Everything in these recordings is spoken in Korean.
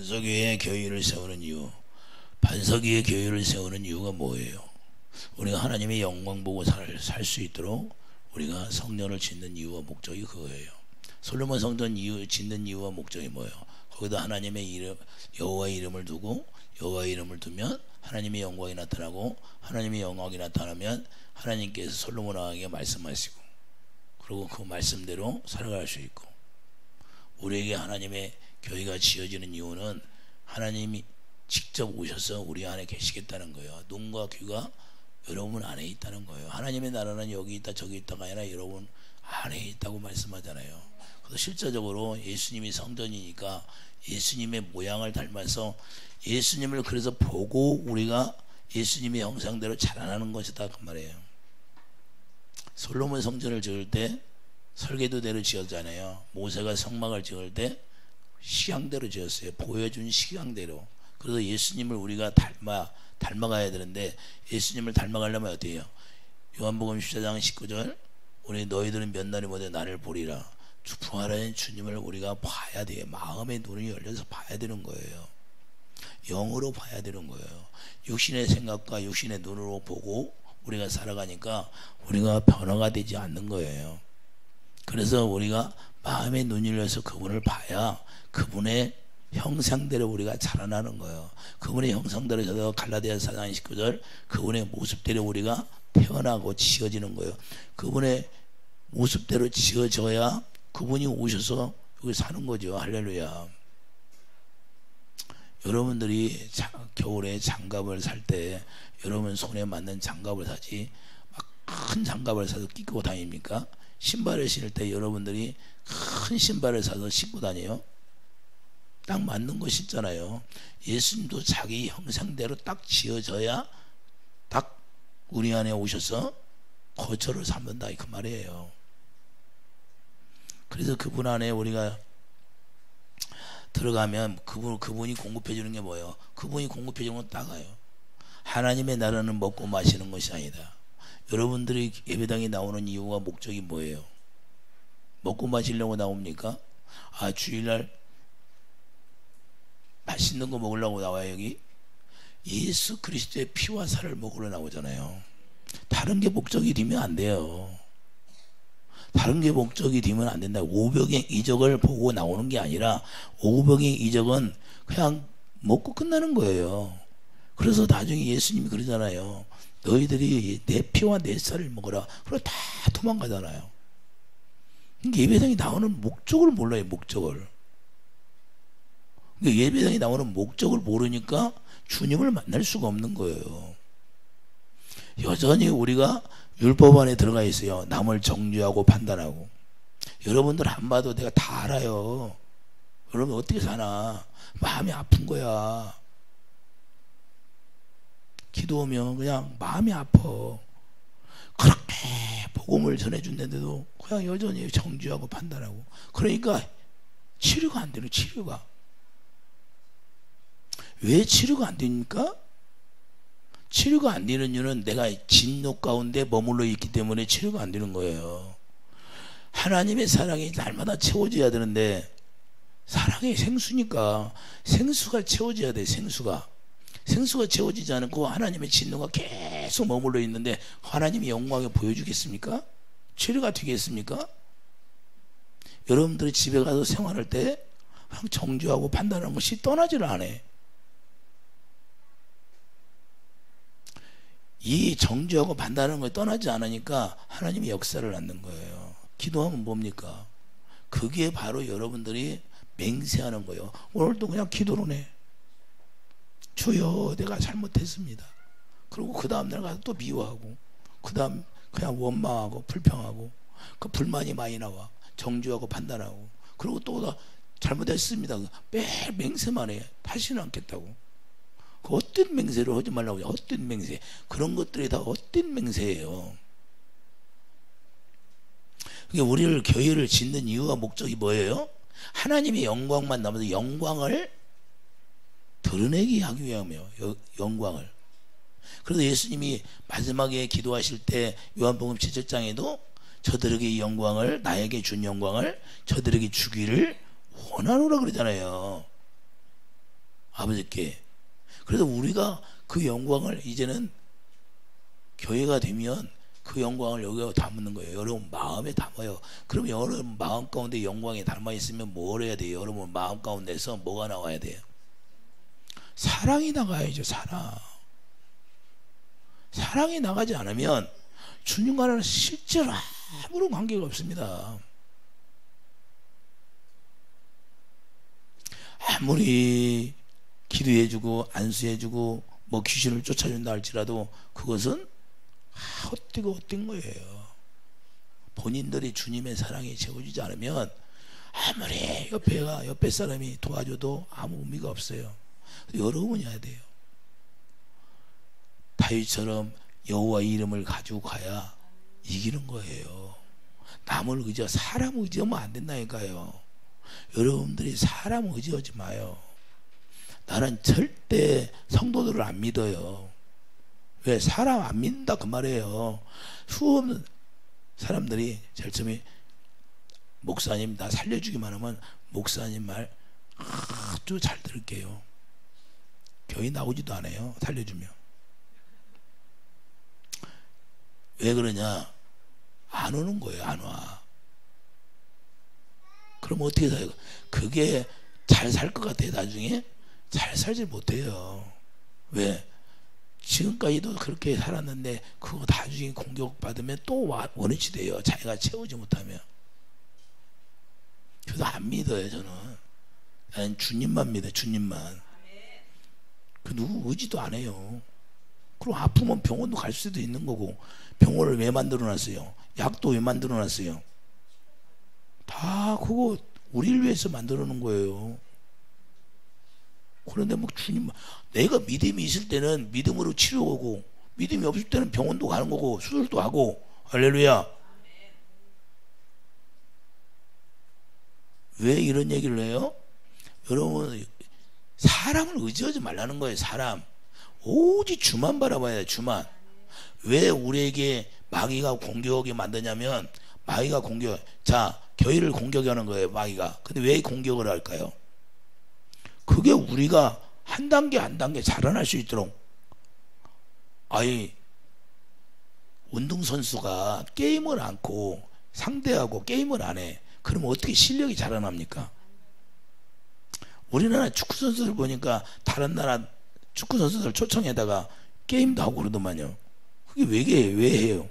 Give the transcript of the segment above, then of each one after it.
반석 위에 교회를 세우는 이유, 반석 위에 교회를 세우는 이유가 뭐예요? 우리가 하나님의 영광 보고 살 수 있도록 우리가 성전을 짓는 이유와 목적이 그거예요. 솔로몬 성전 짓는 이유와 목적이 뭐예요? 거기다 하나님의 이름, 여호와의 이름을 두고, 여호와의 이름을 두면 하나님의 영광이 나타나고, 하나님의 영광이 나타나면 하나님께서 솔로몬 왕에게 말씀하시고, 그리고 그 말씀대로 살아갈 수 있고, 우리에게 하나님의 교회가 지어지는 이유는 하나님이 직접 오셔서 우리 안에 계시겠다는 거예요. 눈과 귀가 여러분 안에 있다는 거예요. 하나님의 나라는 여기 있다 저기 있다가 아니라 여러분 안에 있다고 말씀하잖아요. 그래서 실제적으로 예수님이 성전이니까 예수님의 모양을 닮아서 예수님을 그래서 보고 우리가 예수님의 형상대로 자라나는 것이다 그 말이에요. 솔로몬 성전을 지을 때 설계도대로 지었잖아요. 모세가 성막을 지을 때 식양대로 지었어요. 보여준 식양대로. 그래서 예수님을 우리가 닮아가야 되는데, 예수님을 닮아가려면 어떻게 해요? 요한복음 14장 19절, 우리 너희들은 몇 날이 못해 나를 보리라. 부활하신 주님을 우리가 봐야 돼요. 마음의 눈이 열려서 봐야 되는 거예요. 영으로 봐야 되는 거예요. 육신의 생각과 육신의 눈으로 보고 우리가 살아가니까 우리가 변화가 되지 않는 거예요. 그래서 우리가 마음의 눈이 열려서 그분을 봐야 그분의 형상대로 우리가 자라나는 거예요. 그분의 형상대로 저도 갈라디아서 4장 19절, 그분의 모습대로 우리가 태어나고 지어지는 거예요. 그분의 모습대로 지어져야 그분이 오셔서 여기 사는 거죠. 할렐루야. 여러분들이 겨울에 장갑을 살 때 여러분 손에 맞는 장갑을 사지 막 큰 장갑을 사서 끼고 다닙니까? 신발을 신을 때 여러분들이 큰 신발을 사서 신고 다녀요? 딱 맞는 거 신잖아요. 예수님도 자기 형상대로 딱 지어져야 딱 우리 안에 오셔서 거처를 삼는다 그 말이에요. 그래서 그분 안에 우리가 들어가면 그분이 공급해 주는 게 뭐예요? 그분이 공급해 주는 건 따가요. 하나님의 나라는 먹고 마시는 것이 아니다. 여러분들이 예배당에 나오는 이유와 목적이 뭐예요? 먹고 마시려고 나옵니까? 아, 주일날 맛있는 거 먹으려고 나와요. 여기 예수 그리스도의 피와 살을 먹으러 나오잖아요. 다른 게 목적이 되면 안 돼요. 다른 게 목적이 되면 안 된다. 오병의 이적을 보고 나오는 게 아니라 오병의 이적은 그냥 먹고 끝나는 거예요. 그래서 나중에 예수님이 그러잖아요. 너희들이 내 피와 내 살을 먹어라. 그러고 다 도망가잖아요. 예배당에 나오는 목적을 몰라요. 목적을. 예배당에 나오는 목적을 모르니까 주님을 만날 수가 없는 거예요. 여전히 우리가 율법 안에 들어가 있어요. 남을 정죄하고 판단하고. 여러분들 안 봐도 내가 다 알아요. 여러분 어떻게 사나? 마음이 아픈 거야. 기도하면 그냥 마음이 아파. 그렇게 복음을 전해준다는데도 그냥 여전히 정죄하고 판단하고. 그러니까 치료가 안 되는 치료가. 왜 치료가 안 됩니까? 치료가 안 되는 이유는 내가 진노 가운데 머물러 있기 때문에 치료가 안 되는 거예요. 하나님의 사랑이 날마다 채워져야 되는데 사랑의 생수니까 생수가 채워져야 돼. 생수가 채워지지 않고 하나님의 진노가 계속 머물러 있는데 하나님의 영광을 보여주겠습니까? 치료가 되겠습니까? 여러분들이 집에 가서 생활할 때 그냥 정죄하고 판단하는 것이 떠나지를 않아. 이 정죄하고 판단하는 것이 떠나지 않으니까 하나님이 역사를 낳는 거예요. 기도하면 뭡니까? 그게 바로 여러분들이 맹세하는 거예요. 오늘도 그냥 기도로 해. 주여 내가 잘못했습니다. 그리고 그 다음 날 가서 또 미워하고 그 다음 그냥 원망하고 불평하고 그 불만이 많이 나와. 정죄하고 판단하고 그리고 또 잘못했습니다. 매일 맹세만 해. 다시는 않겠다고. 그 어떤 맹세를 하지 말라고. 어떤 맹세. 그런 것들이 다 어떤 맹세예요. 그러니까 우리를 교회를 짓는 이유와 목적이 뭐예요? 하나님의 영광만 남아서 영광을 드러내게 하기 위함이에요. 영광을. 그래서 예수님이 마지막에 기도하실 때 요한복음 7장에도 저들에게 이 영광을, 나에게 준 영광을 저들에게 주기를 원하노라 그러잖아요. 아버지께. 그래서 우리가 그 영광을 이제는 교회가 되면 그 영광을 여기에 담는 거예요. 여러분 마음에 담아요. 그럼 여러분 마음 가운데 영광이 담아 있으면 뭘 해야 돼요? 여러분 마음 가운데서 뭐가 나와야 돼요? 사랑이 나가야죠. 사랑이 나가지 않으면 주님과는 실제로 아무런 관계가 없습니다. 아무리 기도해주고 안수해주고 뭐 귀신을 쫓아준다 할지라도 그것은 헛되고 헛된 거예요. 본인들이 주님의 사랑에 채워지지 않으면 아무리 옆에 사람이 도와줘도 아무 의미가 없어요. 여러분이 해야 돼요. 다윗처럼 여호와 이름을 가지고 가야 이기는 거예요. 남을 의지하고 사람 의지하면 안 된다니까요. 여러분들이 사람 의지하지 마요. 나는 절대 성도들을 안 믿어요. 왜? 사람 안 믿는다 그 말이에요. 수없는 사람들이 제일 처음에 목사님 나 살려주기만 하면 목사님 말 아주 잘 들을게요. 교회 나오지도 않아요. 살려주면. 왜 그러냐? 안 오는 거예요. 안 와. 그럼 어떻게 살아요? 그게 잘 살 것 같아요. 나중에 잘 살지 못해요. 왜? 지금까지도 그렇게 살았는데 그거 나중에 공격받으면 또 원위치 돼요. 자기가 채우지 못하면. 그래서 안 믿어요. 저는 주님만 믿어요. 주님만. 그 누구 의지도 안 해요. 그럼 아프면 병원도 갈 수도 있는 거고. 병원을 왜 만들어 놨어요? 약도 왜 만들어 놨어요? 다 그거 우리를 위해서 만들어 놓은 거예요. 그런데 뭐 주님, 내가 믿음이 있을 때는 믿음으로 치료하고 믿음이 없을 때는 병원도 가는 거고 수술도 하고. 할렐루야. 왜 이런 얘기를 해요? 여러분 사람을 의지하지 말라는 거예요. 사람 오직 주만 바라봐야 돼요. 주만. 왜 우리에게 마귀가 공격하게 만드냐면 마귀가 자 교회를 공격하는 거예요. 마귀가. 근데 왜 공격을 할까요? 그게 우리가 한 단계 한 단계 자라날 수 있도록. 아니 운동선수가 게임을 않고 상대하고 게임을 안 해. 그러면 어떻게 실력이 자라납니까? 우리나라 축구선수들 보니까 다른 나라 축구선수들 초청에다가 게임도 하고 그러더만요. 그게 왜 해요?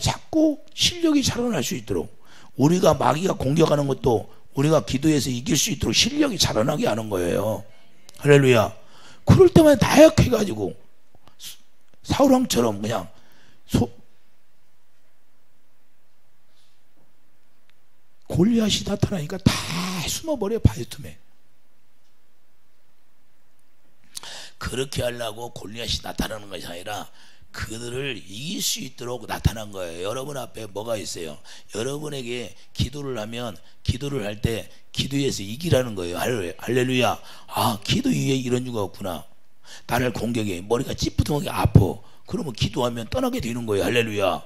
자꾸 실력이 자라날 수 있도록. 우리가 마귀가 공격하는 것도 우리가 기도해서 이길 수 있도록 실력이 자라나게 하는 거예요. 할렐루야. 그럴 때만 나약해가지고 사울왕처럼 그냥 골리앗이 나타나니까 다 숨어버려. 바위틈에. 그렇게 하려고 골리앗이 나타나는 것이 아니라 그들을 이길 수 있도록 나타난 거예요. 여러분 앞에 뭐가 있어요? 여러분에게 기도를 하면 기도를 할 때 기도에서 이기라는 거예요. 할렐루야. 기도 위에 이런 이유가 없구나. 나를 공격해. 머리가 찌뿌둥하게 아파. 그러면 기도하면 떠나게 되는 거예요. 할렐루야.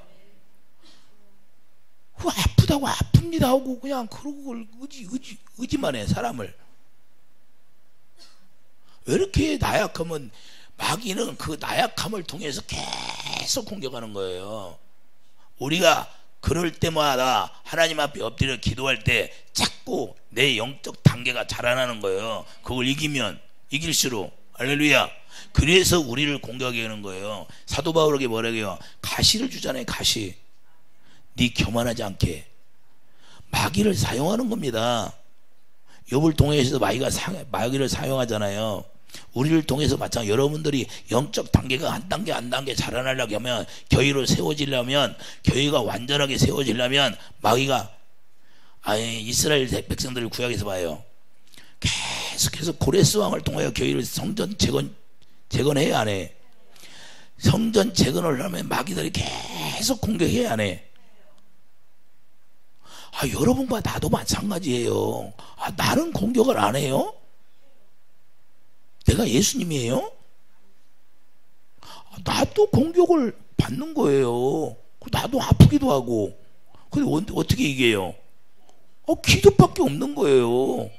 그 아프다고 아픕니다 하고 그냥 그러고 의지만 해. 사람을. 왜 이렇게 나약하면 마귀는 그 나약함을 통해서 계속 공격하는 거예요. 우리가 그럴 때마다 하나님 앞에 엎드려 기도할 때 자꾸 내 영적 단계가 자라나는 거예요. 그걸 이길수록. 할렐루야. 그래서 우리를 공격하는 거예요. 사도 바울에게 뭐라고 해요? 가시를 주잖아요. 가시. 네 교만하지 않게. 마귀를 사용하는 겁니다. 욥을 통해서 마귀를 사용하잖아요. 우리를 통해서 마찬가지. 여러분들이 영적 단계가 한 단계 한 단계 자라나려고 하면, 교회로 세워지려면, 교회가 완전하게 세워지려면 마귀가 이스라엘 백성들을 구약에서 봐요. 계속해서 고레스 왕을 통하여 교회를 성전 재건해야 안 해? 성전 재건을 하려면 마귀들이 계속 공격해야 안 해? 여러분과 나도 마찬가지예요. 나는 공격을 안 해요? 내가 예수님이에요? 나도 공격을 받는 거예요. 나도 아프기도 하고. 근데 어떻게 이겨요? 기도밖에 없는 거예요.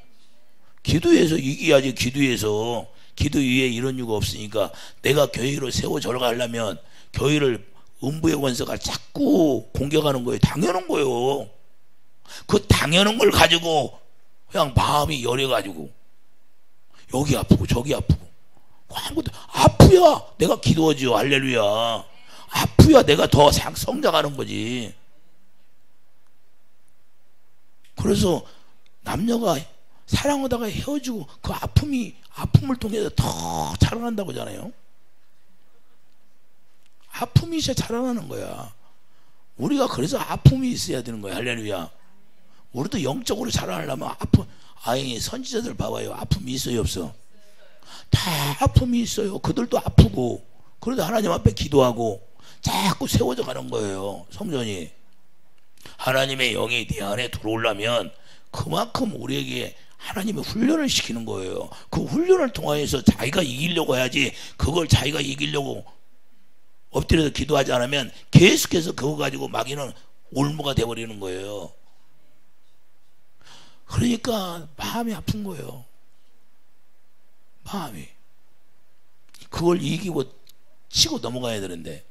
기도해서 이겨야지. 기도 위에 이런 이유가 없으니까. 내가 교회로 세워져 가려면 교회를 음부의 권세가 자꾸 공격하는 거예요. 당연한 거예요. 그 당연한 걸 가지고 그냥 마음이 열해가지고 여기 아프고 저기 아프고 아무것도 아프야 내가 기도하지요. 할렐루야. 아프야 내가 더 성장하는 거지. 그래서 남녀가 사랑하다가 헤어지고 그 아픔을 통해서 더 자라난다고 하잖아요. 아픔이 진짜 자라나는 거야. 우리가 그래서 아픔이 있어야 되는 거야. 할렐루야. 우리도 영적으로 자라나려면 아니 선지자들 봐봐요. 아픔이 있어요 없어? 다 아픔이 있어요. 그들도 아프고 그래도 하나님 앞에 기도하고 자꾸 세워져 가는 거예요. 성전이. 하나님의 영이 네 안에 들어오려면 그만큼 우리에게 하나님의 훈련을 시키는 거예요. 그 훈련을 통하여서 자기가 이기려고 해야지. 그걸 자기가 이기려고 엎드려서 기도하지 않으면 계속해서 그거 가지고 마귀는 올무가 돼버리는 거예요. 그러니까 마음이 아픈 거예요. 마음이. 그걸 이기고 치고 넘어가야 되는데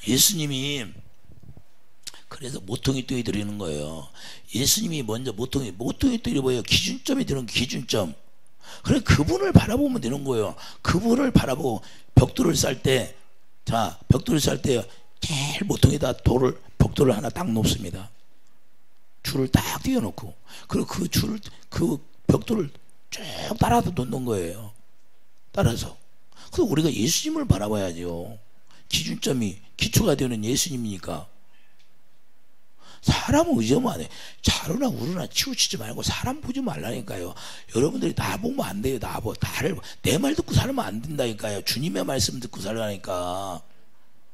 예수님이 그래서 모퉁이 堆 드리는 거예요. 예수님이 먼저 모퉁이 堆이 뭐예요? 기준점이 되는 기준점. 그래 그분을 바라보면 되는 거예요. 그분을 바라보고 벽돌을 쌀 때 제일 모퉁이에다 벽돌을 하나 딱 놓습니다. 줄을 딱 띄워놓고 그리고 그 벽돌을 쭉 따라서 놓는 거예요. 따라서. 그래서 우리가 예수님을 바라봐야죠. 기준점이 기초가 되는 예수님이니까. 사람은 의존 안 해. 자루나 우루나 치우치지 말고 사람 보지 말라니까요. 여러분들이 나 보면 안 돼요. 내 말 듣고 살면 안 된다니까요. 주님의 말씀 듣고 살라니까.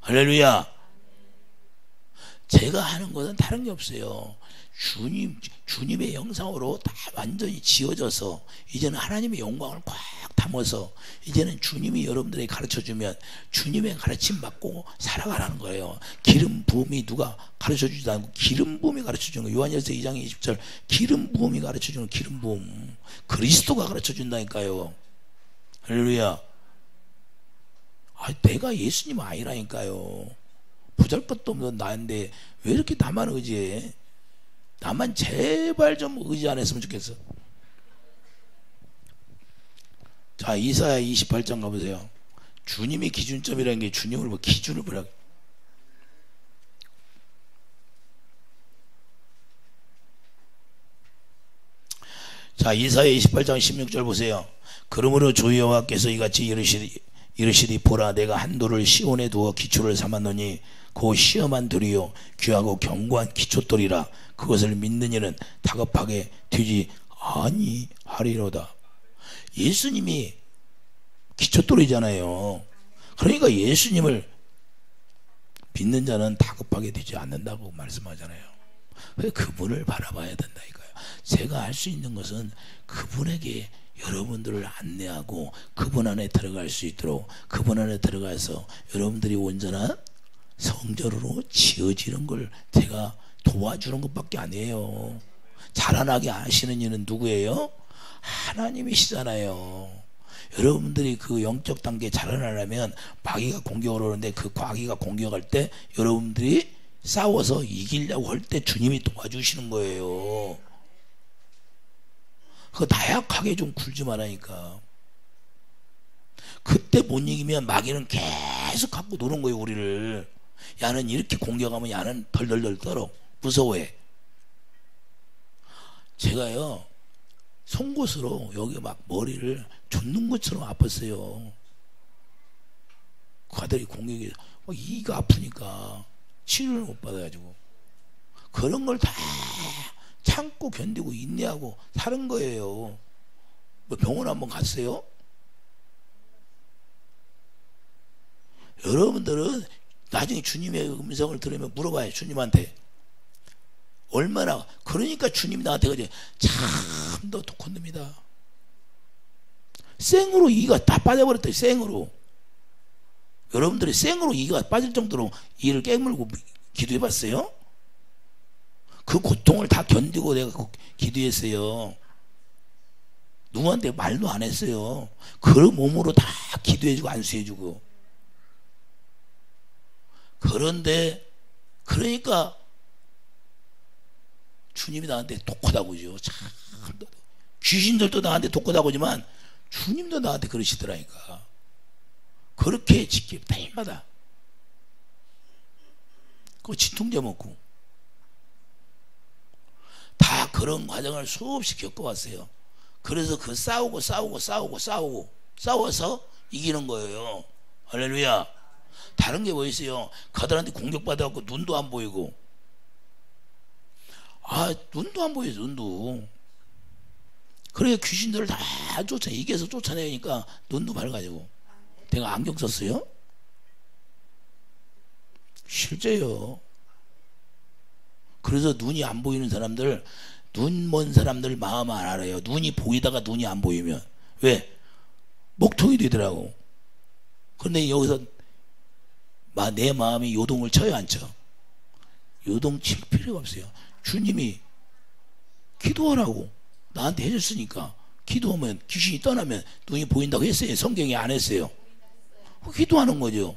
할렐루야. 제가 하는 것은 다른 게 없어요. 주님의 형상으로 다 완전히 지어져서 이제는 하나님의 영광을 꽉 담아서 이제는 주님이 여러분들에게 가르쳐주면 주님의 가르침 받고 살아가라는 거예요. 기름 부음이 누가 가르쳐주지도 않고 기름 부음이 가르쳐주는 거예요. 요한일서 2장 20절 기름 부음이 가르쳐주는 기름 부음. 그리스도가 가르쳐준다니까요. 할렐루야. 내가 예수님 아니라니까요. 보잘것도 없는 나인데 왜 이렇게 나만 의지해? 나만 제발 좀 의지 안 했으면 좋겠어. 자, 이사야 28장 가보세요. 주님이 기준점이라는 게 주님을 기준을 보라. 자, 이사야 28장 16절 보세요. 그러므로 주 여호와께서 이같이 이르시리 보라 내가 한돌을 시온에 두어 기초를 삼았노니 그 시험한 돌이요 귀하고 견고한 기초돌이라 그것을 믿는 이는 다급하게 되지 아니하리로다. 예수님이 기초돌이잖아요. 그러니까 예수님을 믿는 자는 다급하게 되지 않는다고 말씀하잖아요. 그분을 바라봐야 된다니까요. 제가 할 수 있는 것은 그분에게 여러분들을 안내하고 그분 안에 들어갈 수 있도록 그분 안에 들어가서 여러분들이 온전한 성전으로 지어지는 걸 제가 도와주는 것밖에 아니에요. 자라나게 하시는 이는 누구예요? 하나님이시잖아요. 여러분들이 그 영적 단계에 자라나려면 마귀가 공격을 하는데 그 마귀가 공격할 때 여러분들이 싸워서 이기려고 할 때 주님이 도와주시는 거예요. 그 나약하게 좀 굴지 말라니까. 그때 못 이기면 마귀는 계속 갖고 노는 거예요. 우리를. 야는 이렇게 공격하면 야는 덜덜덜 떨어. 무서워해. 제가요 송곳으로 여기 막 머리를 줬는 것처럼 아팠어요. 그 아들이 공격이 이가 아프니까 치료를 못 받아가지고 그런 걸 다 참고 견디고 인내하고 사는 거예요. 뭐 병원 한번 갔어요? 여러분들은 나중에 주님의 음성을 들으면 물어봐요. 주님한테 얼마나. 그러니까 주님이 나한테 그러지 참 너 독한 놈이다. 생으로 이가 다 빠져버렸다. 생으로. 여러분들이 생으로 이가 빠질 정도로 이를 깨물고 기도해봤어요? 그 고통을 다 견디고 내가 기도했어요. 누구한테 말도 안 했어요. 그 몸으로 다 기도해주고 안수해주고. 그런데 그러니까 주님이 나한테 독하다고죠. 참 귀신들도 나한테 독하다고지만 주님도 나한테 그러시더라니까. 그렇게 지켜 때마다 그 진통제 먹고 다 그런 과정을 수없이 겪어왔어요. 그래서 그 싸워서 이기는 거예요. 할렐루야. 다른 게 뭐 있어요? 그들한테 공격받아갖고 눈도 안 보이고, 눈도 안 보여요. 눈도. 그래 귀신들을 다 이겨서 쫓아내니까 눈도 밝아지고. 내가 안경 썼어요? 실제요. 그래서 눈이 안 보이는 사람들, 눈 먼 사람들 마음 안 알아요. 눈이 보이다가 눈이 안 보이면. 왜? 먹통이 되더라고. 그런데 여기서 내 마음이 요동을 쳐요, 안 쳐? 요동 칠 필요가 없어요. 주님이 기도하라고 나한테 해줬으니까, 기도하면 귀신이 떠나면 눈이 보인다고 했어요? 성경에 안 했어요? 기도하는 거죠.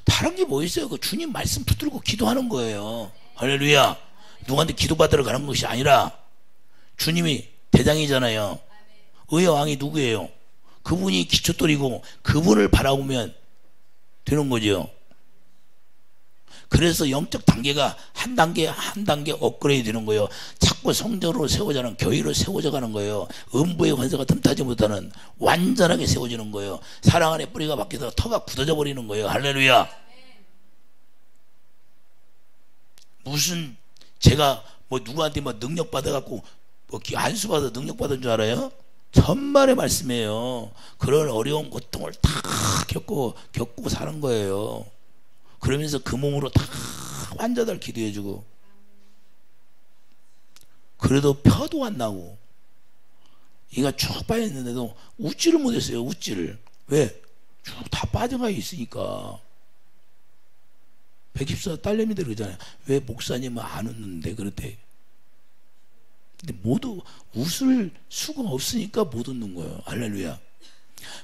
다른 게 뭐 있어요? 그 주님 말씀 붙들고 기도하는 거예요. 할렐루야. 누구한테 기도받으러 가는 것이 아니라 주님이 대장이잖아요. 의의 왕이 누구예요? 그분이 기초돌이고 그분을 바라보면 되는 거죠. 그래서 영적 단계가 한 단계 한 단계 업그레이드 되는 거예요. 자꾸 성전으로 세워져가는, 교회로 세워져 가는 거예요. 음부의 권세가 틈타지 못하는 완전하게 세워지는 거예요. 사랑 안에 뿌리가 박혀서 터가 굳어져 버리는 거예요. 할렐루야. 무슨 제가 뭐 누구한테 뭐 능력 받아갖고 뭐 안수 받아 능력 받은 줄 알아요? 천만의 말씀이에요. 그런 어려운 고통을 다 겪고 사는 거예요. 그러면서 그 몸으로 다 환자들 기도해주고, 그래도 펴도 안 나고, 얘가 쭉 빠졌는데도 웃지를 못했어요. 웃지를. 왜? 쭉 다 빠져가 있으니까. 백십사 딸내미들 그러잖아요. 왜 목사님은 안 웃는데 그랬대. 근데 모두 웃을 수가 없으니까 못 웃는 거예요. 할렐루야.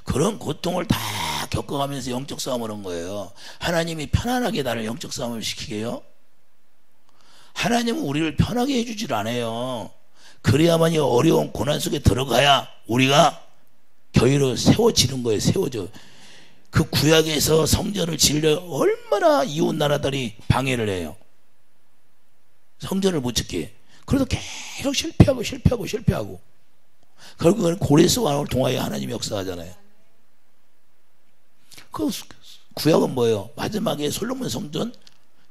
그런 고통을 다 겪어가면서 영적 싸움을 한 거예요. 하나님이 편안하게 나를 영적 싸움을 시키게요? 하나님은 우리를 편하게 해주질 않아요. 그래야만이 어려운 고난 속에 들어가야 우리가 교회로 세워지는 거예요. 세워져. 그 구약에서 성전을 지으려 얼마나 이웃 나라들이 방해를 해요. 성전을 못 짓게. 그래도 계속 실패하고 결국은 고레스 왕을 통하여 하나님이 역사하잖아요. 그 구약은 뭐예요? 마지막에 솔로몬 성전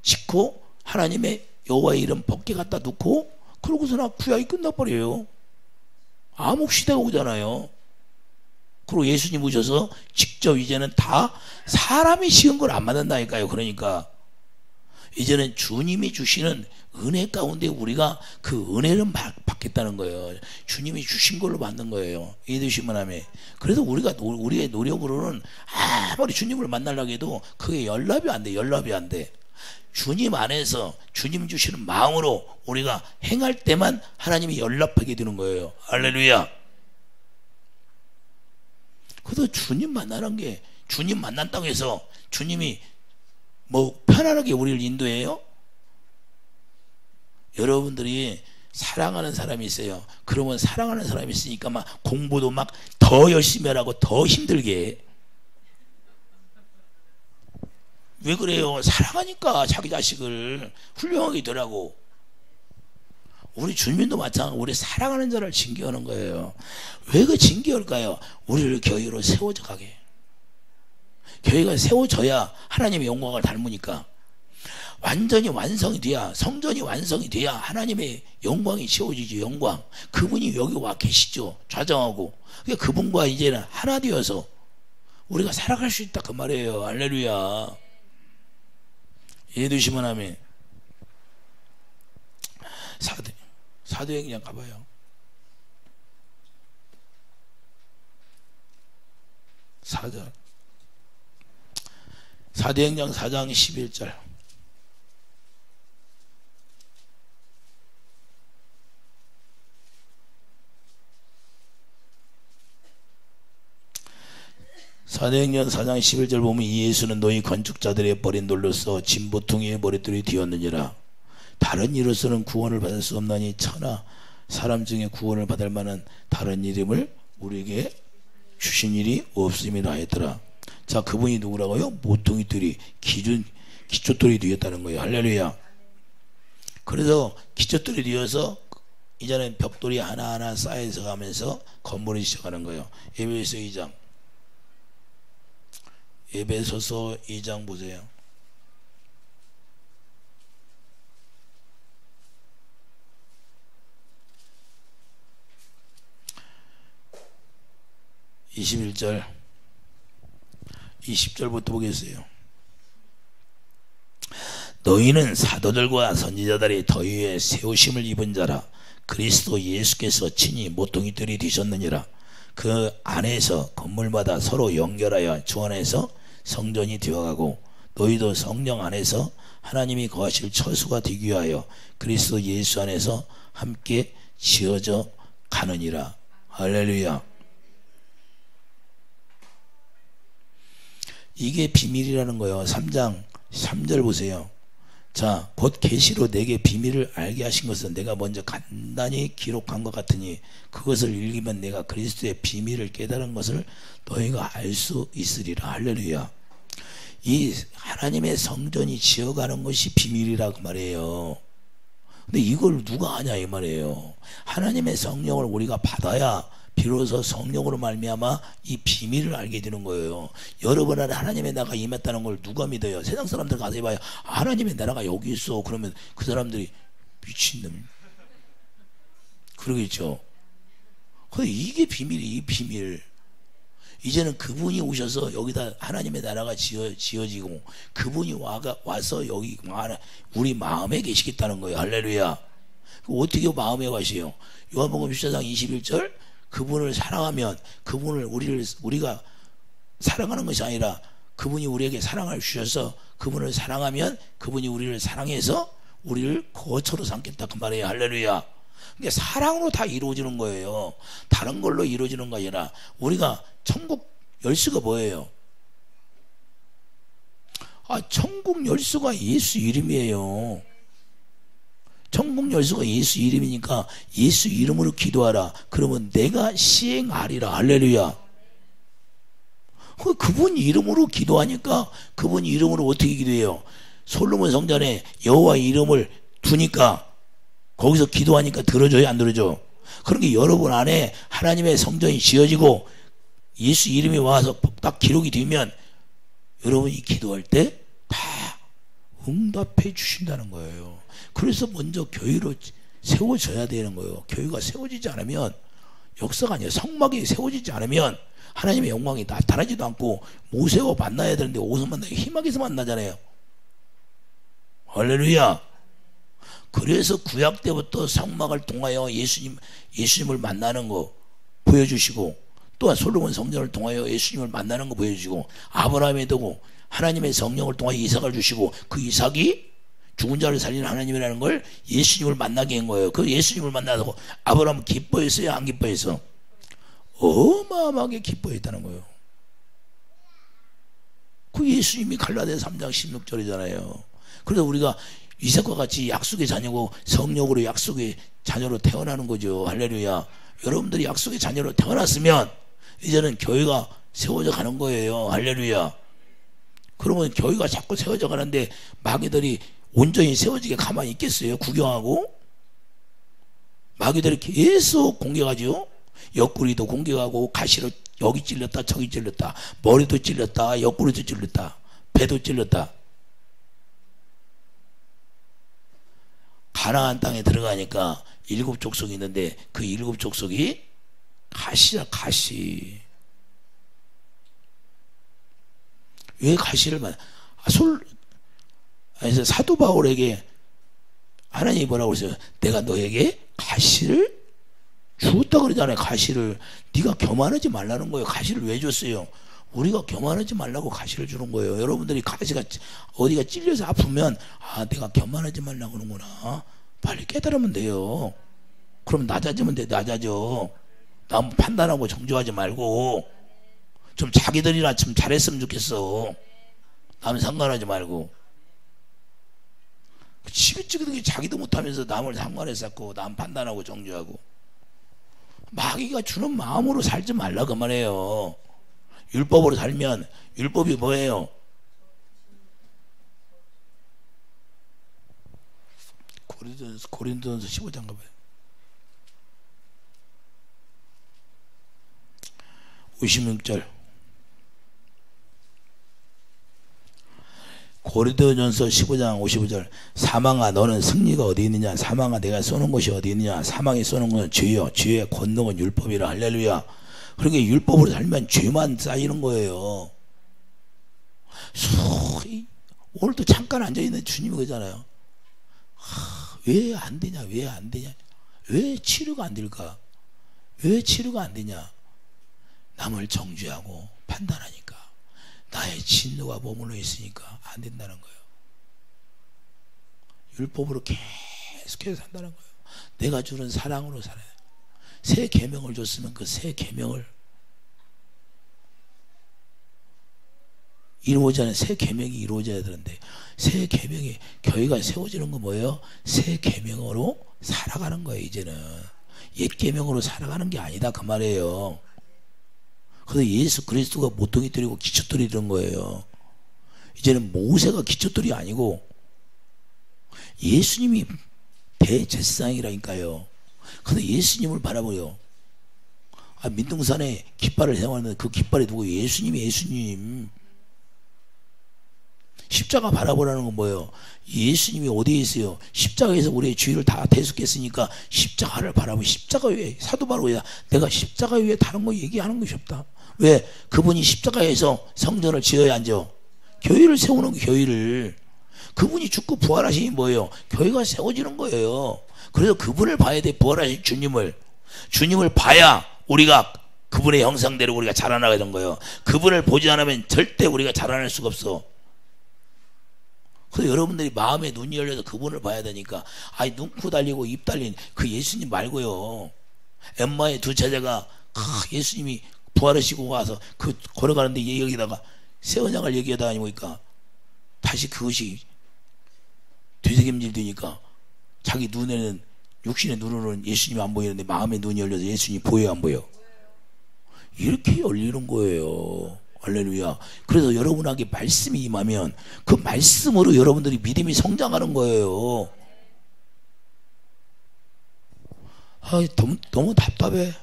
짓고 하나님의 여호와의 이름 법궤 갖다 놓고 그러고서나 구약이 끝나버려요. 암흑 시대가 오잖아요. 그리고 예수님 오셔서 직접 이제는 다 사람이 지은 걸 안 만든다니까요. 그러니까 이제는 주님이 주시는 은혜 가운데 우리가 그 은혜를 받겠다는 거예요. 주님이 주신 걸로 만든 거예요. 이해되시면 하면. 그래서 우리의 노력으로는 아무리 주님을 만나려고 해도 그게 연락이 안 돼. 주님 안에서 주님 주시는 마음으로 우리가 행할 때만 하나님이 연락하게 되는 거예요. 할렐루야. 그래서 주님 만나는 게, 주님 만난다고 해서 주님이 뭐 편안하게 우리를 인도해요? 여러분들이 사랑하는 사람이 있어요. 그러면 사랑하는 사람이 있으니까 막 공부도 막 더 열심히 하라고 더 힘들게 해. 왜 그래요? 사랑하니까 자기 자식을 훌륭하게 되라고. 우리 주님도 마찬가지로 우리 사랑하는 자를 징계하는 거예요. 왜 그 징계할까요? 우리를 교회로 세워져 가게. 교회가 세워져야 하나님의 영광을 닮으니까. 완전히 완성이 돼야, 성전이 완성이 돼야 하나님의 영광이 채워지죠. 영광. 그분이 여기 와 계시죠. 좌정하고. 그러니까 그분과 이제는 하나 되어서 우리가 살아갈 수 있다 그 말이에요. 할렐루야. 이해되시면 아멘. 사도행전 가봐요. 사도행전 4장 11절. 사도행전 4장 11절 보면 이 예수는 너희 건축자들의 버린 돌로서 진보퉁이의 머릿돌이 되었느니라. 다른 이로서는 구원을 받을 수 없나니 천하 사람 중에 구원을 받을 만한 다른 이름을 우리에게 주신 일이 없음이라 했더라. 자, 그분이 누구라고요? 모퉁이돌이 기초돌이 되었다는 거예요. 할렐루야. 그래서 기초돌이 되어서 이제는 벽돌이 하나하나 쌓여서 가면서 건물이 시작하는 거예요. 에베소서 2장 보세요. (21절) 20절부터 보겠어요. 너희는 사도들과 선지자들이 더위에 세우심을 입은 자라. 그리스도 예수께서 친히 모퉁이돌이 되셨느니라. 그 안에서 건물마다 서로 연결하여 주 안에서 성전이 되어가고 너희도 성령 안에서 하나님이 거하실 처소가 되기 위하여 그리스도 예수 안에서 함께 지어져 가느니라. 할렐루야. 이게 비밀이라는 거예요. 3장 3절 보세요. 자, 곧 계시로 내게 비밀을 알게 하신 것은 내가 먼저 간단히 기록한 것 같으니 그것을 읽으면 내가 그리스도의 비밀을 깨달은 것을 너희가 알 수 있으리라. 할렐루야. 이 하나님의 성전이 지어가는 것이 비밀이라고 말이에요. 근데 이걸 누가 아냐 이 말이에요. 하나님의 성령을 우리가 받아야 비로소 성령으로 말미암아 이 비밀을 알게 되는 거예요. 여러분 안에 하나님의 나라가 임했다는 걸 누가 믿어요? 세상 사람들 가서 해봐야 하나님의 나라가 여기 있어. 그러면 그 사람들이 미친놈 그러겠죠. 근데 이게 비밀이 이 비밀. 이제는 그분이 오셔서 여기다 하나님의 나라가 지어지고 그분이 와서 여기 우리 마음에 계시겠다는 거예요. 할렐루야. 어떻게 마음에 가시요? 요한복음 14장 21절 그분을 사랑하면 그분을 우리가 사랑하는 것이 아니라 그분이 우리에게 사랑을 주셔서 그분을 사랑하면 그분이 우리를 사랑해서 우리를 거처로 삼겠다 그 말이에요. 할렐루야. 그러니까 사랑으로 다 이루어지는 거예요. 다른 걸로 이루어지는 거 아니라 우리가 천국 열쇠가 뭐예요? 천국 열쇠가 예수 이름이에요. 천국 열쇠가 예수 이름이니까 예수 이름으로 기도하라. 그러면 내가 시행하리라. 할렐루야. 그분 이름으로 기도하니까 그분 이름으로 어떻게 기도해요? 솔로몬 성전에 여호와 이름을 두니까 거기서 기도하니까 들어줘요 안 들어줘? 그러니까 여러분 안에 하나님의 성전이 지어지고 예수 이름이 와서 딱 기록이 되면 여러분이 기도할 때 다 응답해 주신다는 거예요. 그래서 먼저 교회로 세워져야 되는 거예요. 교회가 세워지지 않으면 역사가 아니에요. 성막이 세워지지 않으면 하나님의 영광이 나타나지도 않고 모세와 만나야 되는데 어디서 만나요? 희망에서 만나잖아요. 할렐루야. 그래서 구약 때부터 성막을 통하여 예수님을 만나는 거 보여주시고 또한 솔로몬 성전을 통하여 예수님을 만나는 거 보여주시고 아브라함에 두고 하나님의 성령을 통하여 이삭을 주시고 그 이삭이 죽은 자를 살리는 하나님이라는 걸 예수님을 만나게 한 거예요. 그 예수님을 만나고 아브라함은 기뻐했어요? 안 기뻐했어? 어마어마하게 기뻐했다는 거예요. 그 예수님이 갈라디아 3장 16절이잖아요. 그래서 우리가 이삭과 같이 약속의 자녀고 성령으로 약속의 자녀로 태어나는 거죠. 할렐루야. 여러분들이 약속의 자녀로 태어났으면 이제는 교회가 세워져 가는 거예요. 할렐루야. 그러면 교회가 자꾸 세워져 가는데 마귀들이 온전히 세워지게 가만히 있겠어요? 구경하고? 마귀들이 계속 공격하죠. 옆구리도 공격하고 가시로 여기 찔렸다 저기 찔렸다 머리도 찔렸다 옆구리도 찔렸다 배도 찔렸다. 가나안 땅에 들어가니까 7 족속이 있는데 그 7 족속이 가시야 가시. 왜 가시를 그래서 사도 바울에게 하나님이 뭐라고 그랬어요? 내가 너에게 가시를 주었다 그러잖아요. 가시를. 네가 교만하지 말라는 거예요. 가시를 왜 줬어요? 우리가 교만하지 말라고 가시를 주는 거예요. 여러분들이 가시가 어디가 찔려서 아프면 내가 교만하지 말라고 그러는구나. 빨리 깨달으면 돼요. 그럼 낮아지면 돼. 낮아져. 남 판단하고 정죄하지 말고 좀 자기들이나 좀 잘했으면 좋겠어. 남 상관하지 말고. 지긋지긋하게 자기도 못하면서 남을 상관했었고 남 판단하고 정죄하고. 마귀가 주는 마음으로 살지 말라 그 말이에요. 율법으로 살면 율법이 뭐예요? 고린도전서 15장 가봐요. 56절. 고린도전서 15장 55절. 사망아 너는 승리가 어디 있느냐? 사망아 내가 쏘는 곳이 어디 있느냐? 사망이 쏘는 것은 죄요. 죄의 권능은 율법이라. 할렐루야. 그러니까 율법으로 살면 죄만 쌓이는 거예요. 오늘도 잠깐 앉아있는 주님이 그러잖아요. 왜 안 되냐? 왜 안 되냐? 왜 치료가 안 될까? 왜 치료가 안 되냐? 남을 정죄하고 판단하니까. 나의 진노가 머물러 있으니까 안 된다는 거예요. 율법으로 계속해서 산다는 거예요. 내가 주는 사랑으로 살아야 돼요. 새 계명을 줬으면 그 새 계명을 이루어져야, 새 계명이 이루어져야 되는데, 새 계명이, 교회가 세워지는 건 뭐예요? 새 계명으로 살아가는 거예요. 이제는 옛 계명으로 살아가는 게 아니다 그 말이에요. 그래서 예수 그리스도가 모퉁이 돌이고 기초돌이 된 거예요. 이제는 모세가 기초돌이 아니고 예수님이 대제사장이라니까요. 그래서 예수님을 바라보요. 민둥산에 깃발을 세웠는데 그 깃발이 누구? 예수님이. 예수님. 십자가 바라보라는 건 뭐예요? 예수님이 어디에 있어요? 십자가에서 우리의 죄를 다 대속했으니까 십자가를 바라보고. 십자가 위에, 사도 바로야 내가 십자가 위에 다른 거 얘기하는 것이 없다. 왜? 그분이 십자가에서 성전을 지어야 앉아. 교회를 세우는 거, 교회를. 그분이 죽고 부활하시니 뭐예요? 교회가 세워지는 거예요. 그래서 그분을 봐야 돼. 부활하신 주님을 봐야 우리가 그분의 형상대로 우리가 자라나게 된 거예요. 그분을 보지 않으면 절대 우리가 자라날 수가 없어. 그래서 여러분들이 마음에 눈이 열려서 그분을 봐야 되니까. 눈코 달리고 입 달린 그 예수님 말고요. 엠마의 두 제자가 예수님이 부활하시고 와서 그 걸어가는데 여기다가 새 언약을 얘기하다 아니니까 다시 그것이 되새김질 되니까 자기 눈에는, 육신의 눈으로는 예수님이 안 보이는데 마음의 눈이 열려서 예수님이 보여요, 안 보여? 이렇게 열리는 거예요. 할렐루야. 그래서 여러분에게 말씀이 임하면 그 말씀으로 여러분들이 믿음이 성장하는 거예요. 너무 답답해.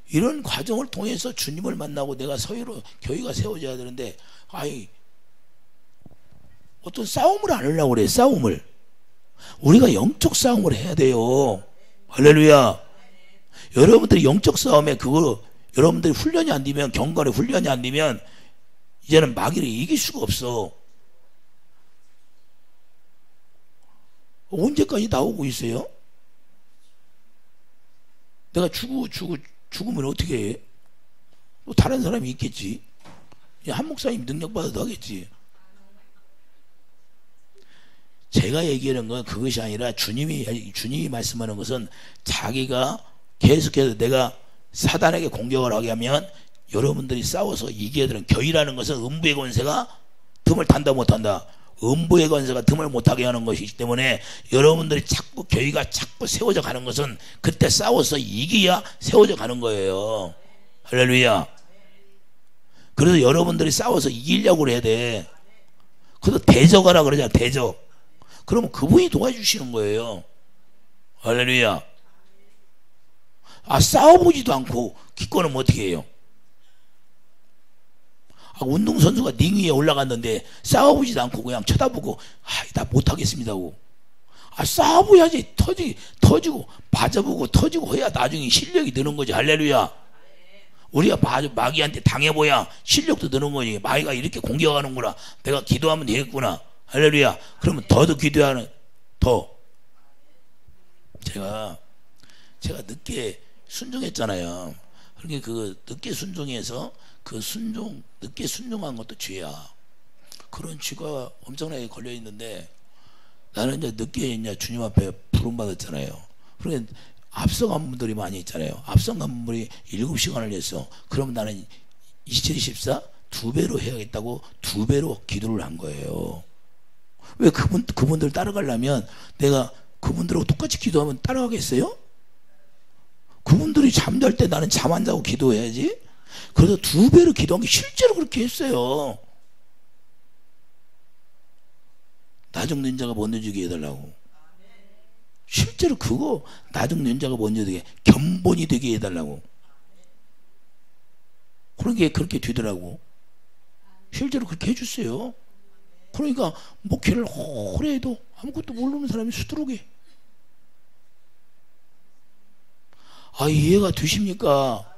이런 과정을 통해서 주님을 만나고 내가 서유로 교회가 세워져야 되는데, 어떤 싸움을 안 하려고 그래. 싸움을. 우리가 영적 싸움을 해야 돼요. 할렐루야. 여러분들이 영적 싸움에 여러분들이 훈련이 안 되면, 경건의 훈련이 안 되면 이제는 마귀를 이길 수가 없어. 언제까지 나오고 있어요? 내가 죽으면 어떻게 해? 또 다른 사람이 있겠지. 한 목사님 능력받아도 하겠지. 제가 얘기하는 건 그것이 아니라 주님이 말씀하는 것은 자기가 계속해서 내가 사단에게 공격을 하게 하면 여러분들이 싸워서 이겨야 되는, 교회라는 것은 음부의 권세가 틈을 탄다 못한다. 음부의 권세가 틈을 못하게 하는 것이기 때문에 여러분들이 교회가 자꾸 세워져 가는 것은 그때 싸워서 이겨야 세워져 가는 거예요. 할렐루야. 그래서 여러분들이 싸워서 이기려고 해야 돼. 그래서 대적하라 그러잖아. 대적. 그러면 그분이 도와주시는 거예요. 할렐루야. 싸워보지도 않고 기권은 어떻게 해요? 운동선수가 링 위에 올라갔는데 싸워보지도 않고 그냥 쳐다보고 나 못하겠습니다 하고. 싸워봐야지. 터지고 맞아보고 터지고 해야 나중에 실력이 느는 거지. 할렐루야. 우리가 마귀한테 당해봐야 실력도 느는 거지. 마귀가 이렇게 공격하는구나, 내가 기도하면 되겠구나. 할렐루야. 그러면 더 기도하는, 제가 늦게 순종했잖아요. 그러니까 그 늦게 순종해서 늦게 순종한 것도 죄야. 그런 죄가 엄청나게 걸려 있는데 나는 이제 늦게 주님 앞에 부름 받았잖아요. 그러니까 앞서간 분들이 많이 있잖아요. 앞서간 분들이 7시간을 했어. 그럼 나는 2724 2배로 해야겠다고 2배로 기도를 한 거예요. 왜 그분들 따라가려면 내가 그분들하고 똑같이 기도하면 따라가겠어요? 그분들이 잠잘 때 나는 잠 안 자고 기도해야지. 그래서 2배로 기도한 게 실제로 그렇게 했어요. 나중는 자가 먼저 주게 해달라고. 실제로 그거 나중는 자가 먼저 되게 견본이 되게 해달라고. 그러게 그렇게 되더라고. 실제로 그렇게 해줬어요. 그러니까 목회를 오래 해도 아무것도 모르는 사람이 수두룩해. 아, 이해가 되십니까?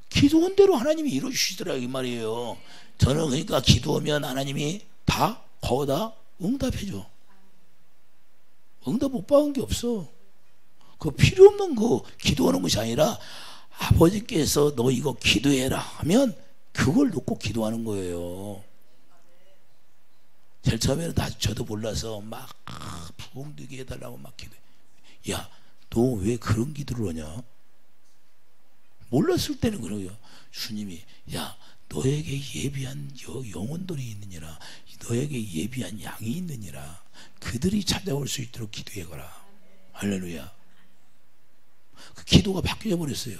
기도한 대로 하나님이 이루어주시더라 이 말이에요. 저는 그러니까 기도하면 하나님이 다 거기다 응답해줘. 응답 못 받은 게 없어. 그 필요 없는 거 기도하는 것이 아니라 아버지께서 너 이거 기도해라 하면 그걸 놓고 기도하는 거예요. 제일 처음에는 저도 몰라서 막 부흥되게 해달라고 막 기도해. 야, 너 왜 그런 기도를 하냐? 몰랐을 때는 그래요. 주님이 야, 너에게 예비한 영혼들이 있느니라. 너에게 예비한 양이 있느니라. 그들이 찾아올 수 있도록 기도해거라. 할렐루야. 그 기도가 바뀌어 버렸어요.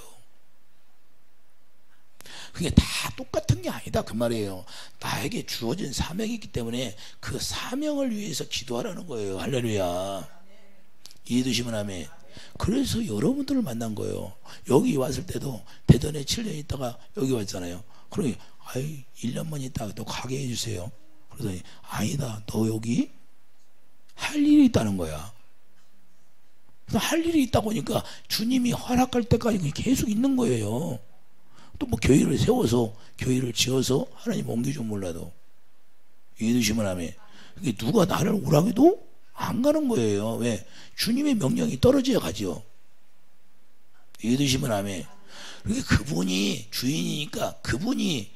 그게 다 똑같은 게 아니다 그 말이에요. 나에게 주어진 사명이 있기 때문에 그 사명을 위해서 기도하라는 거예요. 할렐루야. 이해되시면 아멘. 그래서 여러분들을 만난 거예요. 여기 왔을 때도 대전에 7년 있다가 여기 왔잖아요. 그러니 아이 1년만 있다가 또 가게 해주세요. 그러더니 아니다, 너 여기 할 일이 있다는 거야. 할 일이 있다 보니까 주님이 허락할 때까지 계속 있는 거예요. 또 뭐 교회를 세워서 교회를 지어서 하나님 옮기좀 몰라도. 이해되시면 아멘. 누가 나를 오라기도 안 가는 거예요. 왜? 주님의 명령이 떨어져야 가죠. 이해되시면 아멘. 그러니까 그분이 주인이니까 그분이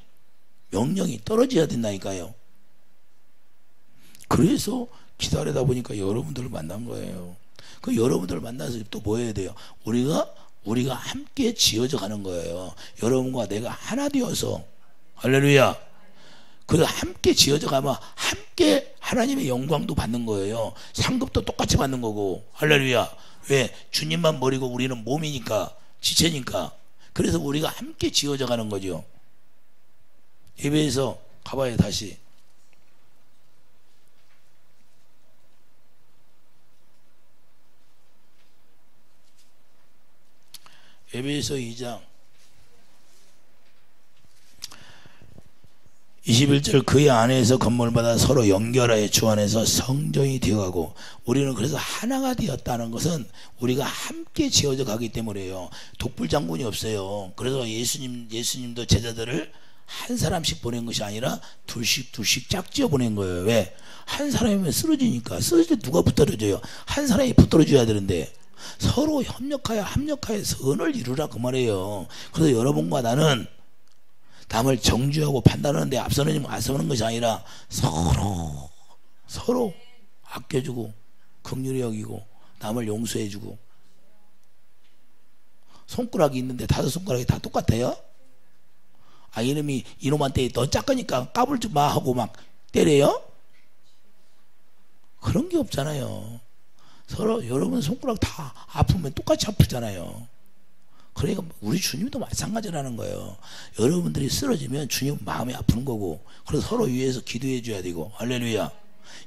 명령이 떨어져야 된다니까요. 그래서 기다리다 보니까 여러분들을 만난 거예요. 그 여러분들을 만나서 또 뭐 해야 돼요? 우리가 함께 지어져 가는 거예요. 여러분과 내가 하나 되어서. 할렐루야. 그래서 함께 지어져 가면 함께 하나님의 영광도 받는 거예요. 상급도 똑같이 받는 거고. 할렐루야. 왜? 주님만 버리고 우리는 몸이니까, 지체니까. 그래서 우리가 함께 지어져 가는 거죠. 예배에서 가봐요. 다시 에베소 2장 21절 그의 안에서 건물마다 서로 연결하여 주 안에서 성전이 되어가고. 우리는 그래서 하나가 되었다는 것은 우리가 함께 지어져 가기 때문에요. 독불장군이 없어요. 그래서 예수님도 제자들을 한 사람씩 보낸 것이 아니라 둘씩 짝지어 보낸 거예요. 왜? 한 사람이면 쓰러지니까. 쓰러질 때 누가 붙들어줘요? 한 사람이 붙들어줘야 되는데. 서로 협력하여 선을 이루라 그 말이에요. 그래서 여러분과 나는 남을 정죄하고 판단하는데 앞서는 것이 아니라 서로 아껴주고 긍휼히 여기고 남을 용서해주고. 손가락이 있는데 5손가락이 다 똑같아요? 아, 이놈한테 너 작으니까 까불지 마 하고 막 때려요? 그런 게 없잖아요. 서로 여러분 손가락 다 아프면 똑같이 아프잖아요. 그러니까 우리 주님도 마찬가지라는 거예요. 여러분들이 쓰러지면 주님 마음이 아픈 거고. 그래서 서로 위해서 기도해 줘야 되고. 할렐루야.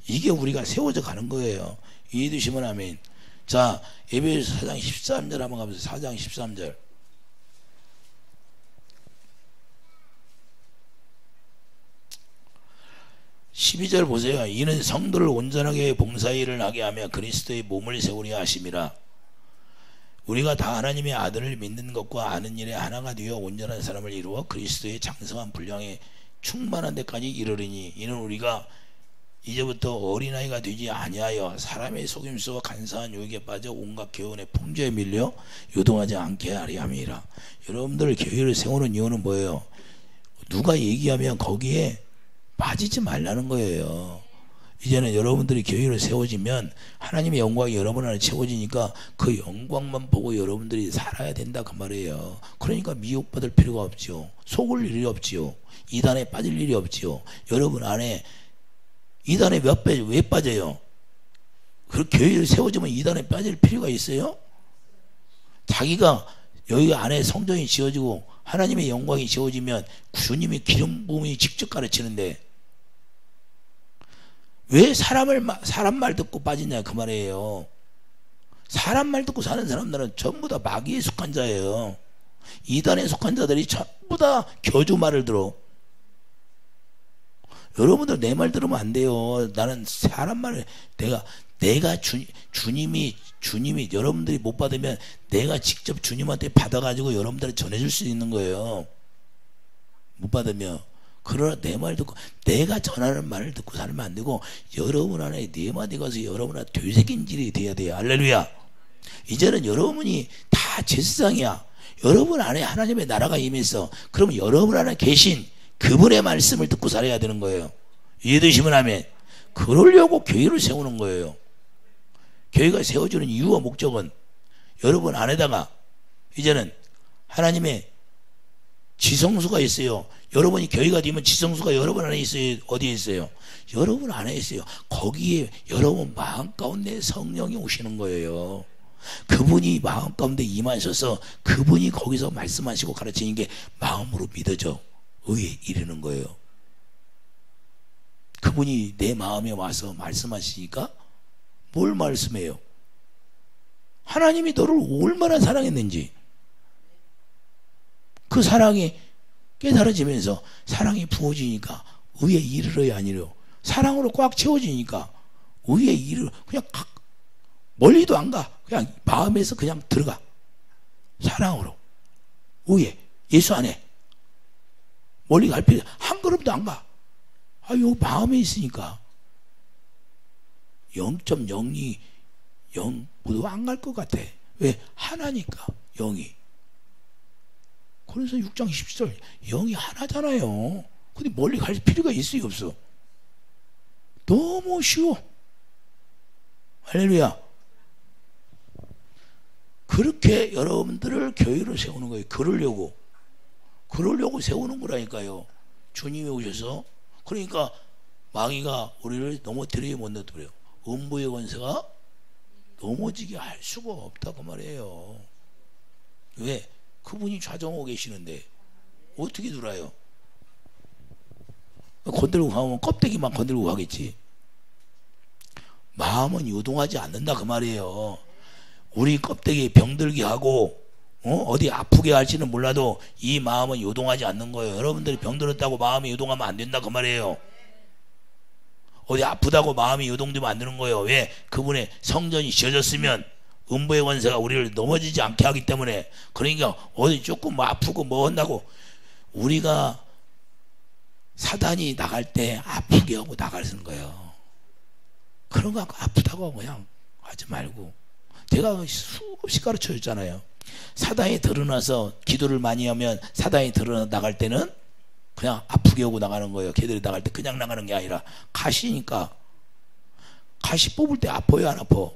이게 우리가 세워져 가는 거예요. 이해되시면 아멘. 자, 에베소서 4장 13절 한번 가보세요. 4장 13절. 12절 보세요. 이는 성도를 온전하게 봉사일을 하게 하며 그리스도의 몸을 세우려 하심이라. 우리가 다 하나님의 아들을 믿는 것과 아는 일에 하나가 되어 온전한 사람을 이루어 그리스도의 장성한 분량에 충만한 데까지 이르리니. 이는 우리가 이제부터 어린아이가 되지 아니하여 사람의 속임수와 간사한 유혹에 빠져 온갖 교훈의 풍조에 밀려 요동하지 않게 하려 함이라. 여러분들 교회를 세우는 이유는 뭐예요? 누가 얘기하면 거기에 빠지지 말라는 거예요. 이제는 여러분들이 교회로 세워지면 하나님의 영광이 여러분 안에 채워지니까 그 영광만 보고 여러분들이 살아야 된다 그 말이에요. 그러니까 미혹받을 필요가 없죠. 속을 일이 없지요. 이단에 빠질 일이 없지요. 여러분 안에 이단에 왜 빠져요? 그 교회를 세워지면 이단에 빠질 필요가 있어요? 자기가 여기 안에 성전이 지어지고 하나님의 영광이 지어지면 주님이 기름 부음이 직접 가르치는데 왜 사람 말 듣고 빠지냐 그 말이에요. 사람 말 듣고 사는 사람들은 전부 다 마귀에 속한 자예요. 이단에 속한 자들이 전부 다 교주 말을 들어. 여러분들 내 말 들으면 안 돼요. 나는 사람 말을 내가 주님이 여러분들이 못 받으면 내가 직접 주님한테 받아가지고 여러분들한테 전해줄 수 있는 거예요. 못 받으면. 그러나 내 말 듣고 내가 전하는 말을 듣고 살면 안 되고 여러분 안에 네 마디 가서 여러분 안에 되새김질이 돼야 돼요. 할렐루야. 이제는 여러분이 다 제사장이야. 여러분 안에 하나님의 나라가 임했어. 그러면 여러분 안에 계신 그분의 말씀을 듣고 살아야 되는 거예요. 이해되시면 아멘. 그러려고 교회를 세우는 거예요. 교회가 세워주는 이유와 목적은 여러분 안에다가 이제는 하나님의 지성수가 있어요. 여러분이 교회가 되면 지성수가 여러분 안에 있어요. 어디에 있어요? 여러분 안에 있어요. 거기에 여러분 마음 가운데 성령이 오시는 거예요. 그분이 마음 가운데 임하셔서 그분이 거기서 말씀하시고 가르치는 게 마음으로 믿어져 의에 이르는 거예요. 그분이 내 마음에 와서 말씀하시니까 뭘 말씀해요? 하나님이 너를 얼마나 사랑했는지 그 사랑이 깨달아지면서 사랑이 부어지니까 의에 이르러야 아니려 사랑으로 꽉 채워지니까 의에 이르러 그냥 멀리도 안 가. 그냥 마음에서 그냥 들어가. 사랑으로 의에 예수 안에 멀리 갈 필요 한 걸음도 안 가. 요 마음에 있으니까 0.02 0보도 안 갈 것 같아. 왜? 하나니까 0이. 그래서 6장 17절 0이 하나잖아요. 근데 멀리 갈 필요가 있어요 없어? 너무 쉬워. 할렐루야. 그렇게 여러분들을 교회로 세우는 거예요. 그러려고 세우는 거라니까요. 주님이 오셔서. 그러니까 마귀가 우리를 넘어뜨리게 못 놔둬요. 음부의 권세가 넘어지게 할 수가 없다고 말이에요. 왜? 그분이 좌정하고 계시는데 어떻게 들어요? 건들고 가면 껍데기만 건들고 가겠지. 마음은 요동하지 않는다 그 말이에요. 우리 껍데기에 병들게 하고 어디 아프게 할지는 몰라도 이 마음은 요동하지 않는 거예요. 여러분들이 병들었다고 마음이 요동하면 안 된다 그 말이에요. 어디 아프다고 마음이 요동되면 안 되는 거예요. 왜? 그분의 성전이 지어졌으면 음부의 권세가 우리를 넘어지지 않게 하기 때문에. 그러니까 어디 조금 뭐 아프고 뭐 한다고 우리가 사단이 나갈 때 아프게 하고 나가는 거예요. 그런 거 아프다고 하고 그냥 하지 말고. 제가 수없이 가르쳐 줬잖아요. 사단이 드러나서 기도를 많이 하면 사단이 드러나 나갈 때는 그냥 아프게 하고 나가는 거예요. 걔들이 나갈 때 그냥 나가는 게 아니라 가시니까. 가시 뽑을 때 아파요 안 아파?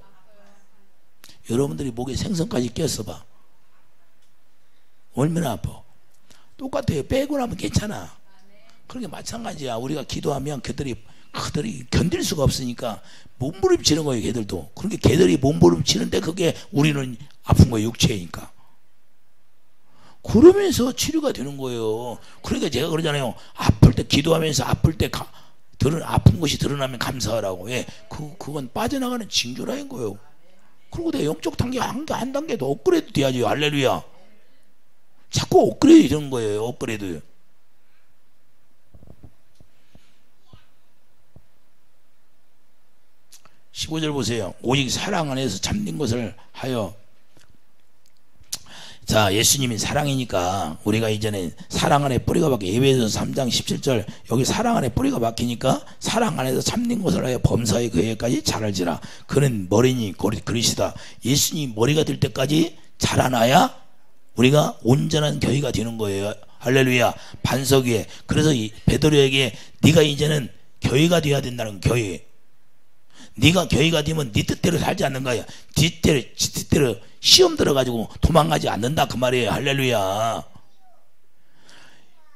여러분들이 목에 생선까지 꼈어 봐. 얼마나 아파? 똑같아요. 빼고 나면 괜찮아. 그런 게 마찬가지야. 우리가 기도하면 그들이 견딜 수가 없으니까 몸부림치는 거예요. 걔들도. 그러니까 걔들이 몸부림치는데 그게 우리는 아픈 거예요. 육체니까. 그러면서 치료가 되는 거예요. 그러니까 제가 그러잖아요. 아플 때 기도하면서 아플 때 아픈 것이 드러나면 감사하라고. 예, 그건 빠져나가는 징조라는 거예요. 그리고 내 영적 단계 한 단계 더 업그레이드 돼야죠. 할렐루야. 자꾸 업그레이드 되는 거예요. 업그레이드. (15절) 보세요. 오직 사랑 안에서 참된 것을 하여. 자, 예수님이 사랑이니까 우리가 이제는 사랑 안에 뿌리가 박혀. 예배에서 3장 17절 여기 사랑 안에 뿌리가 박히니까 사랑 안에서 참된 것을 하여 범사의 그에까지 자랄지라. 그는 머리니 그리시다. 예수님 머리가 될 때까지 자라나야 우리가 온전한 교회가 되는 거예요. 할렐루야. 반석 위에. 그래서 베드로에게 네가 이제는 교회가 되어야 된다는. 교회. 네가 교회가 되면 네 뜻대로 살지 않는 거야. 지 뜻대로 시험 들어가지고 도망가지 않는다 그 말이에요. 할렐루야.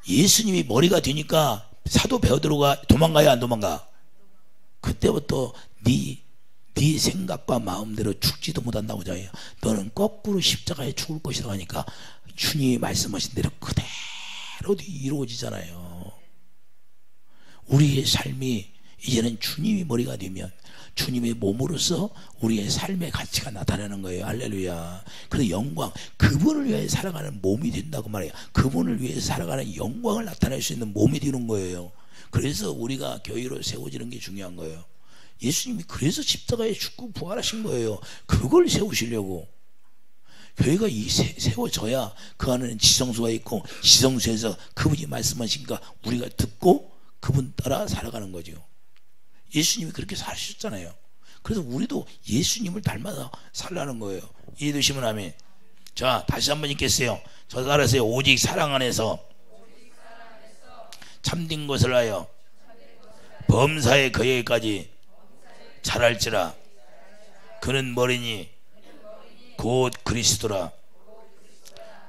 예수님이 머리가 되니까 사도 베드로가 도망가야 안 도망가? 그때부터 네 생각과 마음대로 죽지도 못한다고 자요. 너는 거꾸로 십자가에 죽을 것이라고 하니까 주님이 말씀하신 대로 그대로 이루어지잖아요. 우리의 삶이 이제는 주님이 머리가 되면 주님의 몸으로서 우리의 삶의 가치가 나타나는 거예요. 할렐루야. 그래서 영광, 그분을 위해 살아가는 몸이 된다고 말해요. 그분을 위해 살아가는 영광을 나타낼 수 있는 몸이 되는 거예요. 그래서 우리가 교회로 세워지는 게 중요한 거예요. 예수님이 그래서 십자가에 죽고 부활하신 거예요. 그걸 세우시려고. 교회가 세워져야 그 안에는 지성소가 있고, 지성소에서 그분이 말씀하시니까 우리가 듣고 그분 따라 살아가는 거죠. 예수님이 그렇게 사셨잖아요. 그래서 우리도 예수님을 닮아서 살라는 거예요. 이해되시면 아멘. 자, 다시 한번 읽겠어요. 저 따라서요. 오직 사랑 안에서 참된 것을 하여 범사의 그에게까지 잘할지라. 그는 머리니 곧 그리스도라.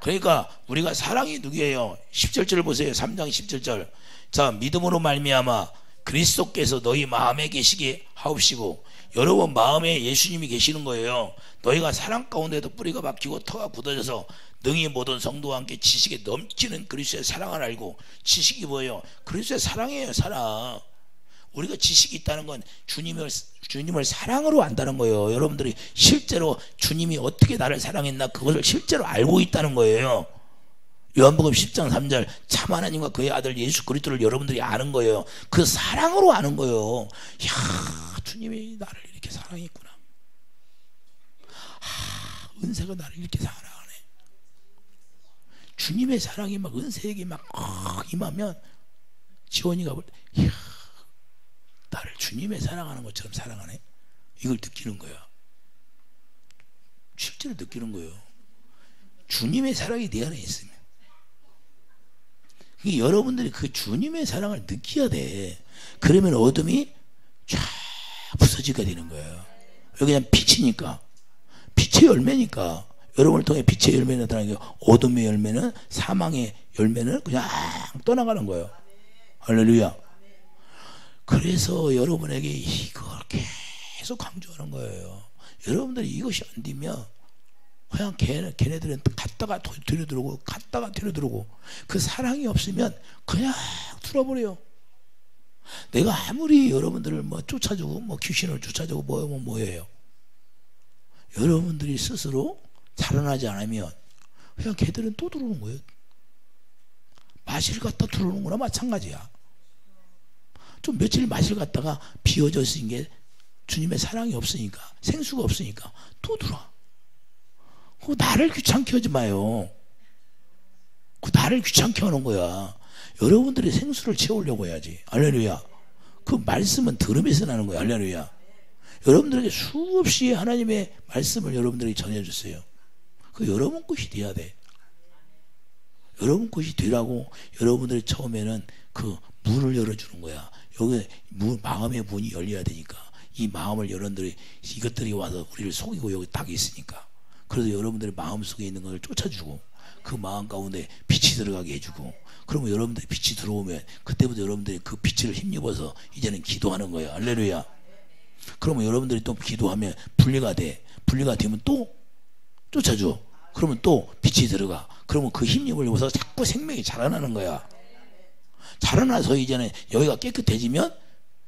그러니까 우리가 사랑이 누구예요? 17절 보세요. 3장 17절. 자, 믿음으로 말미암아 그리스도께서 너희 마음에 계시게 하옵시고. 여러분 마음에 예수님이 계시는 거예요. 너희가 사랑 가운데도 뿌리가 박히고 터가 굳어져서 능히 모든 성도와 함께 지식에 넘치는 그리스도의 사랑을 알고. 지식이 뭐예요? 그리스도의 사랑이에요. 사랑. 우리가 지식이 있다는 건 주님을 사랑으로 안다는 거예요. 여러분들이 실제로 주님이 어떻게 나를 사랑했나 그것을 실제로 알고 있다는 거예요. 요한복음 10장 3절 참 하나님과 그의 아들 예수 그리스도를 여러분들이 아는 거예요. 그 사랑으로 아는 거예요. 야, 주님이 나를 이렇게 사랑했구나. 은혜가 나를 이렇게 사랑하네. 주님의 사랑이 막 은혜에게 막 임하면 지원이가 이야, 나를 주님의 사랑하는 것처럼 사랑하네. 이걸 느끼는 거야. 실제로 느끼는 거예요. 주님의 사랑이 내 안에 있으면. 여러분들이 그 주님의 사랑을 느껴야 돼. 그러면 어둠이 쫙 부서지게 되는 거예요. 여기 그냥 빛이니까, 빛의 열매니까. 여러분을 통해 빛의 열매는 나타나는 게, 어둠의 열매는, 사망의 열매는 그냥 떠나가는 거예요. 할렐루야. 그래서 여러분에게 이걸 계속 강조하는 거예요. 여러분들이 이것이 안 되면 그냥 걔네들은 갔다가 들여들고 갔다가 들여들고, 그 사랑이 없으면 그냥 들어버려요. 내가 아무리 여러분들을 뭐 쫓아주고 뭐 귀신을 쫓아주고 뭐예요. 여러분들이 스스로 자라나지 않으면 그냥 걔들은 또 들어오는 거예요. 마실 갖다 들어오는 거나 마찬가지야. 좀 며칠 마실 갖다가 비워져 있는 게 주님의 사랑이 없으니까, 생수가 없으니까 또 들어와. 그 나를 귀찮게 하지 마요. 그 나를 귀찮게 하는 거야. 여러분들이 생수를 채우려고 해야지. 할렐루야. 그 말씀은 들으면서 나는 거야. 할렐루야. 여러분들에게 수없이 하나님의 말씀을 여러분들이 전해주세요. 그 여러분 것이 돼야 돼. 여러분 것이 되라고 여러분들이 처음에는 그 문을 열어주는 거야. 여기 마음의 문이 열려야 되니까. 이 마음을 여러분들이, 이것들이 와서 우리를 속이고 여기 딱 있으니까. 그래서 여러분들의 마음속에 있는 것을 쫓아주고, 그 마음 가운데 빛이 들어가게 해주고, 그러면 여러분들이 빛이 들어오면 그때부터 여러분들이 그 빛을 힘입어서 이제는 기도하는 거예요. 할렐루야. 그러면 여러분들이 또 기도하면 분리가 돼. 분리가 되면 또 쫓아줘. 그러면 또 빛이 들어가. 그러면 그 힘입을 입어서 자꾸 생명이 자라나는 거야. 자라나서 이제는 여기가 깨끗해지면,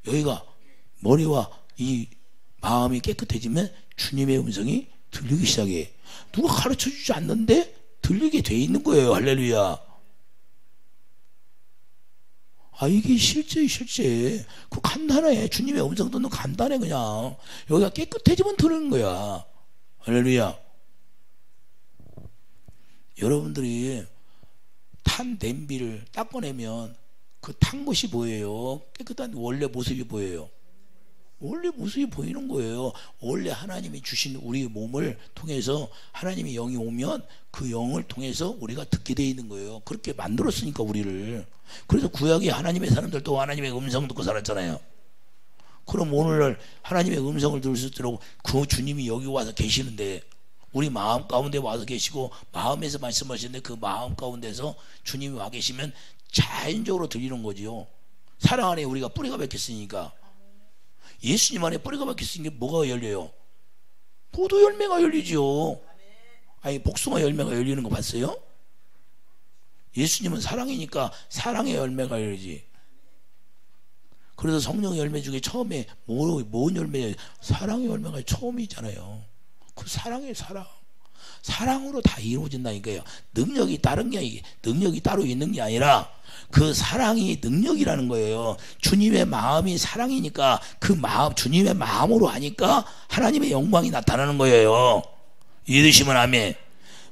여기가 머리와 이 마음이 깨끗해지면 주님의 음성이 들리기 시작해. 누가 가르쳐주지 않는데 들리게 돼 있는 거예요. 할렐루야. 이게 실제. 그 간단해. 주님의 음성 듣는 간단해. 그냥 여기가 깨끗해지면 들은 거야. 할렐루야. 여러분들이 탄 냄비를 닦아내면 그 탄 것이 뭐예요? 깨끗한 원래 모습이 보여요. 원래 모습이 보이는 거예요. 원래 하나님이 주신 우리 몸을 통해서 하나님의 영이 오면 그 영을 통해서 우리가 듣게 돼 있는 거예요. 그렇게 만들었으니까 우리를. 그래서 구약에 하나님의 사람들도 하나님의 음성 듣고 살았잖아요. 그럼 오늘날 하나님의 음성을 들을 수 있도록 그 주님이 여기 와서 계시는데, 우리 마음 가운데 와서 계시고 마음에서 말씀하시는데, 그 마음 가운데서 주님이 와 계시면 자연적으로 들리는 거지요. 사랑 안에 우리가 뿌리가 박혔으니까. 예수님 안에 뿌리가 박혔으니까 뭐가 열려요? 포도 열매가 열리죠. 아니, 복숭아 열매가 열리는 거 봤어요? 예수님은 사랑이니까 사랑의 열매가 열리지. 그래서 성령 열매 중에 처음에 뭔 열매예요? 사랑의 열매가 처음이잖아요. 그 사랑의 사랑. 사랑으로 다 이루어진다니까요. 능력이 다른 게, 능력이 따로 있는 게 아니라 그 사랑이 능력이라는 거예요. 주님의 마음이 사랑이니까 그 마음, 주님의 마음으로 하니까 하나님의 영광이 나타나는 거예요. 이해되시면 아멘.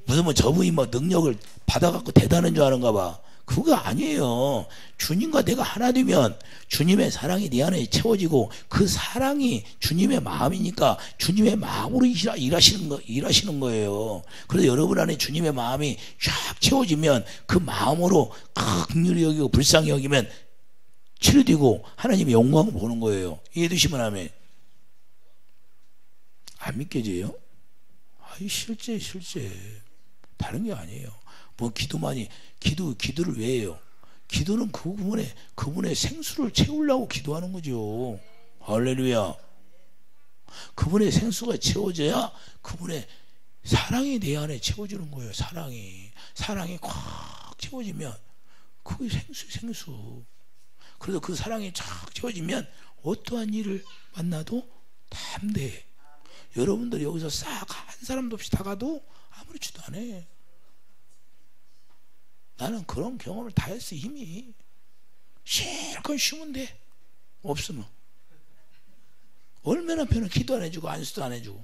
무슨 뭐 저분이 뭐 능력을 받아갖고 대단한 줄 아는가 봐. 그거 아니에요. 주님과 내가 하나 되면 주님의 사랑이 내 안에 채워지고, 그 사랑이 주님의 마음이니까 주님의 마음으로 일하시는 거예요. 그래서 여러분 안에 주님의 마음이 쫙 채워지면 그 마음으로 긍휼히 여기고 불쌍히 여기면 치료되고 하나님의 영광을 보는 거예요. 이해되시면 아멘. 안 믿겨져요? 아이, 실제 다른 게 아니에요. 뭐 기도를 왜 해요? 기도는 그분의 생수를 채우려고 기도하는 거죠. 할렐루야. 그분의 생수가 채워져야 그분의 사랑이 내 안에 채워지는 거예요. 사랑이 꽉 채워지면 그게 생수. 그래서 그 사랑이 쫙 채워지면 어떠한 일을 만나도 담대해. 여러분들이 여기서 싹 한 사람도 없이 다 가도 아무렇지도 않아. 나는 그런 경험을 다 했어. 이미 실컷 쉬면 돼. 없으면 얼마나 편해. 기도 안 해주고 안수도 안 해주고.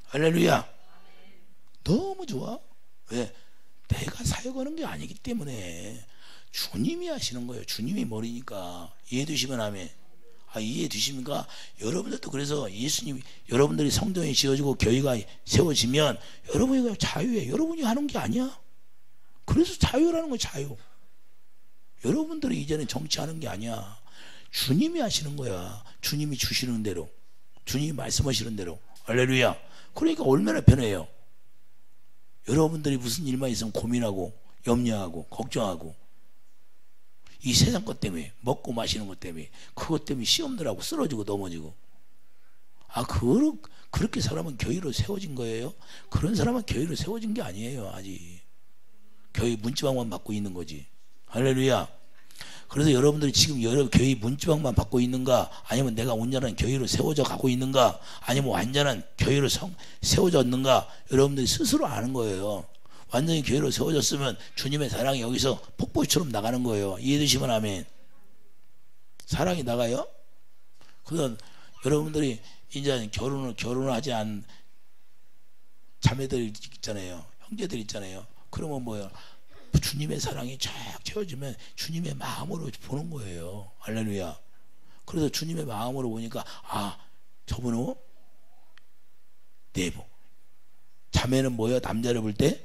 할렐루야. 너무 좋아. 왜? 내가 사역하는 게 아니기 때문에 주님이 하시는 거예요. 주님이 머리니까. 이해되시면 아멘. 이해되십니까? 여러분들도 그래서 여러분들이 성전이 지어지고 교회가 세워지면 여러분이 자유해. 여러분이 하는 게 아니야. 그래서 자유라는 거야. 자유. 여러분들이 이제는 정치하는 게 아니야. 주님이 하시는 거야. 주님이 주시는 대로, 주님이 말씀하시는 대로. 할렐루야. 그러니까 얼마나 편해요. 여러분들이 무슨 일만 있으면 고민하고 염려하고 걱정하고, 이 세상 것 때문에, 먹고 마시는 것 때문에, 그것 때문에 시험들하고 쓰러지고 넘어지고. 그렇게 사람은 교회로 세워진 거예요? 그런 사람은 교회로 세워진 게 아니에요. 아직 교회 문지방만 받고 있는 거지. 할렐루야. 그래서 여러분들이 지금 교회 문지방만 받고 있는가, 아니면 내가 온전한 교회로 세워져 가고 있는가, 아니면 완전한 교회로 세워졌는가, 여러분들이 스스로 아는 거예요. 완전히 교회로 세워졌으면 주님의 사랑이 여기서 폭포처럼 나가는 거예요. 이해되시면 아멘. 사랑이 나가요? 그래서 여러분들이 이제 결혼을 하지 않은 자매들 있잖아요. 형제들 있잖아요. 그러면 뭐예요? 주님의 사랑이 쫙 채워지면 주님의 마음으로 보는 거예요. 할렐루야. 그래서 주님의 마음으로 보니까 저분은 내부. 자매는 뭐예요? 남자를 볼 때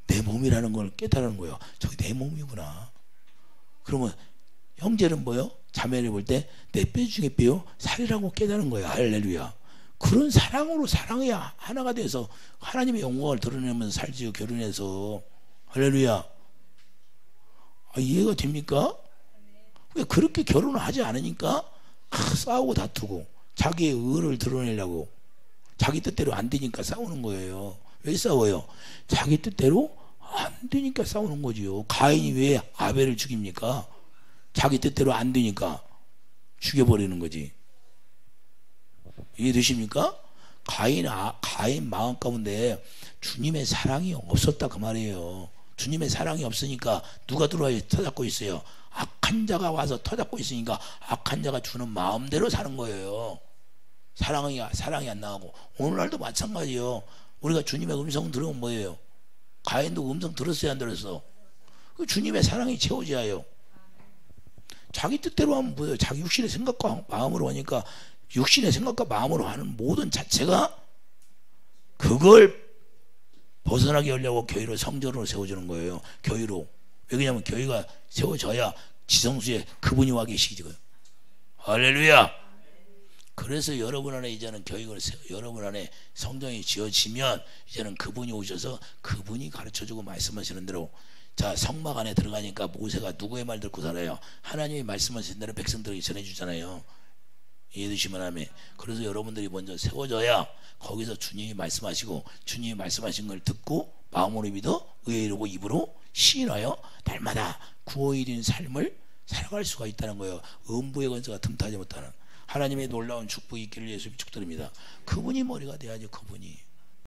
내 몸이라는 걸 깨달는 거예요. 저기 내 몸이구나. 그러면 형제는 뭐예요? 자매를 볼 때 내 뼈 중에 뼈요 살이라고 깨달은 거예요. 할렐루야. 그런 사랑으로 사랑이 하나가 돼서 하나님의 영광을 드러내면서 살지요. 결혼해서. 할렐루야. 이해가 됩니까? 왜 그렇게 결혼을 하지 않으니까 싸우고 다투고 자기의 의를 드러내려고, 자기 뜻대로 안 되니까 싸우는 거예요. 왜 싸워요? 자기 뜻대로 안 되니까 싸우는 거지요. 가인이 왜 아벨을 죽입니까? 자기 뜻대로 안 되니까 죽여버리는 거지. 이해되십니까? 가인 마음 가운데 주님의 사랑이 없었다 그 말이에요. 주님의 사랑이 없으니까 누가 들어와서 터잡고 있어요? 악한 자가 와서 터잡고 있으니까 악한 자가 주는 마음대로 사는 거예요. 사랑이 안 나가고. 오늘날도 마찬가지예요. 우리가 주님의 음성 들으면 뭐예요? 가인도 음성 들었어요, 안 들었어? 주님의 사랑이 채워져야 해요. 자기 뜻대로 하면 뭐예요? 자기 육신의 생각과 마음으로 하니까, 육신의 생각과 마음으로 하는 모든 자체가 그걸 벗어나게 하려고 교회로, 성전으로 세워주는 거예요. 교회로. 왜냐하면 교회가 세워져야 지성소에 그분이 와 계시지고요. 할렐루야. 그래서 여러분 안에 이제는 교육을 여러분 안에 성경이 지어지면 이제는 그분이 오셔서 그분이 가르쳐주고 말씀하시는 대로, 자 성막 안에 들어가니까 모세가 누구의 말 듣고 살아요? 하나님이 말씀하신 대로 백성들에게 전해주잖아요. 이해되시면 하면. 그래서 여러분들이 먼저 세워져야 거기서 주님이 말씀하시고 주님이 말씀하신 걸 듣고 마음으로 믿어 의로 입으로 시인하여 날마다 구호일인 삶을 살아갈 수가 있다는 거예요. 음부의 권세가 틈타지 못하는 하나님의 놀라운 축복이 있기를 예수님이 축드립니다. 그분이 머리가 돼야죠. 그분이.